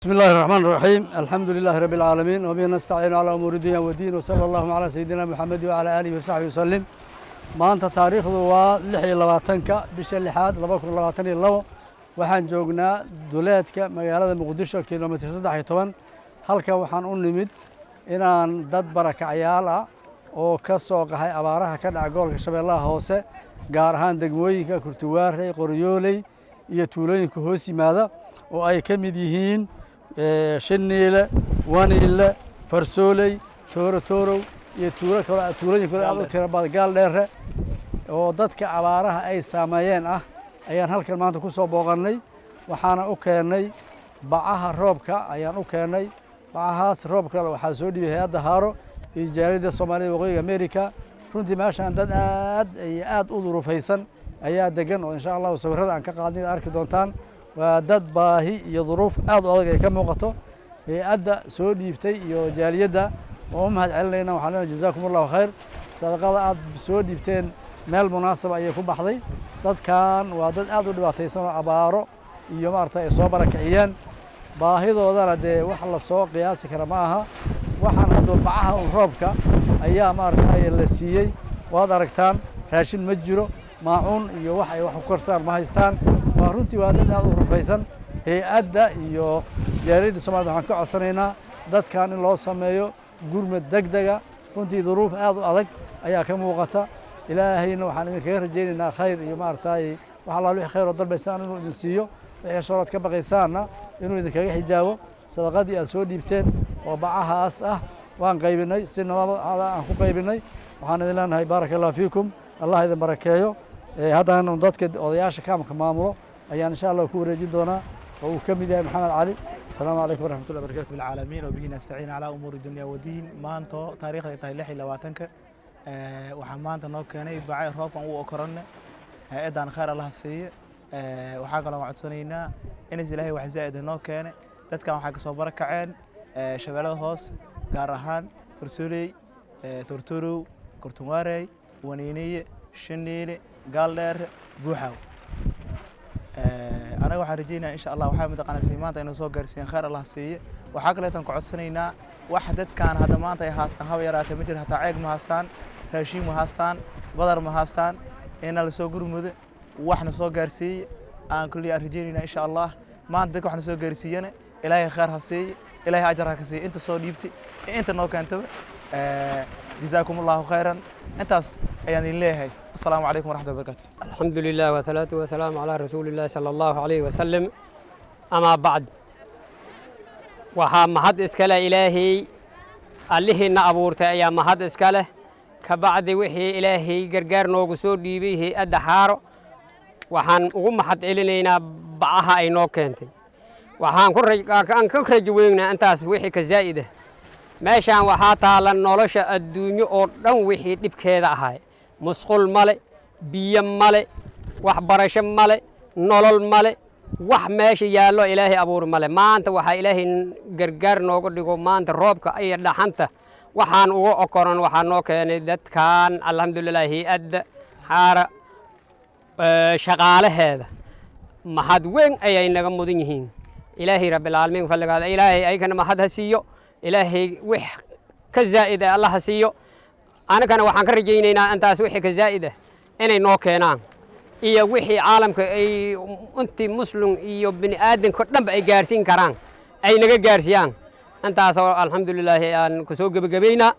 بسم الله الرحمن الرحيم الحمد لله رب العالمين وبه نستعين على أمور الدنيا والدين وصلى الله على سيدنا محمد وعلى آله وصحبه وسلم maanta taariikhdu waa 26 bisha 6 2022 waxaan joognaa duleedka magaalada Muqdisho kiiloomitir 13 halka waxaan u nimid inaan dad barakacyaal ah oo ka soo qaxay abaaraha ka dhaca gobolka Shabeellaha Hoose gaar ahaan degmooyinka Kurtuwaarey Qoryooley iyo tuulooyinka hoos yimaada oo ay ka mid yihiin Shiniile Waniile Farsooley Tooro iyo tuulooyinka kale aad u tiro badan gaal dheer oo dadka abaaraha ay saameeyeen ah ayaan halkan maanta ku soo booqannay waxaana u keenay bacaha roobka ayaan u keenay bacahaas roobka waxaa soo dhibay hay'adda Haaro iyo jaaliyadda Soomaaliya waqooyiga Amerika runtii meeshaan dad aad u durufaysan ayaa degan oo insha Allah sawirada aan ka qaadnay arki doontaan waa dad baahi iyo duruuf aad u adag ay ka muuqato hay'adda soo dhiibtay iyo jaaliyadda oo mahad celinayna waxaan leeyahay jazaakumullahu khayr sadaqada aad soo dhiibteen meel munaasab ay ku baxday dadkan waa dad aad u dhibaataysan oo abaaro iyo maartay soo barakiciyeen baahidoodana wax la soo qiyaasi kara ma aha waxaan hadda bacaha roobka ayaa maartay la siiyay waad aragtaan raashin ma jiro maacuun iyo wax ay wax ku korsaan ma haystaan waa runtii waa dad aad u rufaysan hay'adda iyo jaaliyadda Soomaaliya waxaan ka codsanaynaa dadkan in loo sameeyo gurmad degdega runtii duruuf aad u adag ayaa ka muuqata ilaahayna waxaan idinkaga rajaynaynaa khayr iyo maartay wax alla wixii khayr oo dalbaysaan inuu idin siiyo wixii shorood ka baqaysaana inuu idinkaga xijaabo sadaqadii aad soo dhiibteen oo bacahaas ah waan qaybinay si nabad aan ku qaybinay waxaan idin leenahay barakallahu fiikum allah idin barakeeyo haddana dadka odayaasha kaamka maamulo ayaan insha Allah ku wareejin doonaa oo ka mid yahay Maxamed Cali السلام عليكم ورحمة الله وبركاته بالعالمين وبه نستعين على أمور الدنيا والدين maanta taariikhda tahay 26 waxaan maanta noo keenay bacay roobkan uu okoranne hay'adan khayr Allah siiyo waxaan kala codsanaynaa in Ilaahay wax zaid noo keenay dadkan waxa ka soo barakaceen Shabeellada Hoose gaar ahaan Farsooley Tortoro Kurtuwaarey Waniile Shiniile gaal dheer Buuxaw أنا waxaan rajaynayaa insha Allah waxa mid maanta inuu soo gaarsiin khayr Allah siiyo waxa kale tan ku codsanaynaa wax dadkan hadda maanta ay haastaan haba yaraatay ma jiro hataa ceeg ma haastaan raashin ma haastaan badar ma haastaan in la soo gurmudo waxna soo gaarsiiyo aan kulli rajaynaynaa insha Allah maanta dadka waxna soo gaarsiiyana Ilaahay khayr ha siiyo Ilaahay ajar ha ka siiyo inta soo dhiibtay inta noo keentay jazaakumullahu khayran intaas ayaan idin leeyahay السلام عليكم ورحمة الله وبركاته الحمد لله والصلاة والسلام على رسول الله صلى الله عليه وسلم أما بعد وها محد إسكاله إلهي اللي نعبورته يا محد إسكاله كبعد وحي إلهي جرجر نوجسور ديبيه الدحار وحن وهم محد إلينا بعها أي نوكنتي وحن كن كرجوينا أنت وحي كزائده ماشان وحاط على النولش الدنيا أردن وحي دبكذا هاي مسخول ماله بيم ماله وحبرشم ماله نولل ماله وح ماشي يالله إلهي أبور ماله ما أنت وح إلهي جرجر نوقد يقول ما أنت ربك أي دحنته وحان وأقرن وحان نوكن ذات كان الحمد لله هي أد حار شغاله هذا ما حد وين أي نجم مدينين إلهي رب العالمين فلقى إلهي أي كان ما حد هسيو إلهي وح كزائد الله هسيو أنا كان وحنا كرجينا أنت أسوي كزائدة أنا نوكينا إيه وحي عالم كأي أنت مسلم إيه بني آدم كتنب أي جارسين كران أي نجا جارسيان أنت الحمد لله أن كسوق بجبينا